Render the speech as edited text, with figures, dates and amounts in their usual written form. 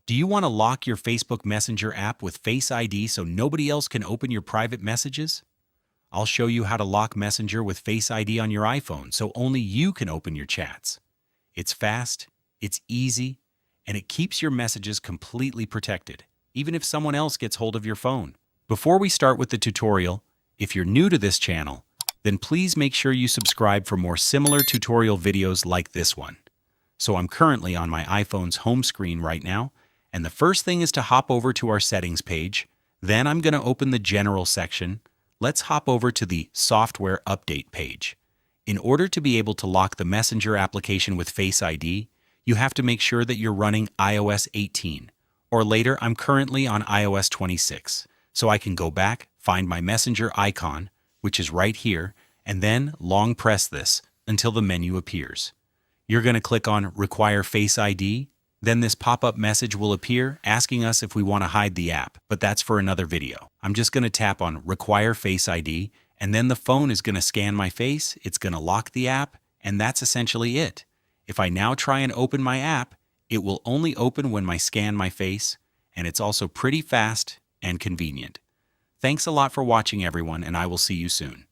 Do you want to lock your Facebook Messenger app with Face ID so nobody else can open your private messages? I'll show you how to lock Messenger with Face ID on your iPhone so only you can open your chats. It's fast, it's easy, and it keeps your messages completely protected, even if someone else gets hold of your phone. Before we start with the tutorial, if you're new to this channel, then please make sure you subscribe for more similar tutorial videos like this one. So I'm currently on my iPhone's home screen right now, and the first thing is to hop over to our settings page. Then I'm going to open the general section. Let's hop over to the software update page. In order to be able to lock the Messenger application with Face ID, you have to make sure that you're running iOS 18, or later I'm currently on iOS 26. So I can go back, find my Messenger icon, which is right here, and then long press this until the menu appears. You're going to click on Require Face ID, then this pop-up message will appear asking us if we want to hide the app, but that's for another video. I'm just going to tap on Require Face ID, and then the phone is going to scan my face, it's going to lock the app, and that's essentially it. If I now try and open my app, it will only open when I scan my face, and it's also pretty fast and convenient. Thanks a lot for watching, everyone, and I will see you soon.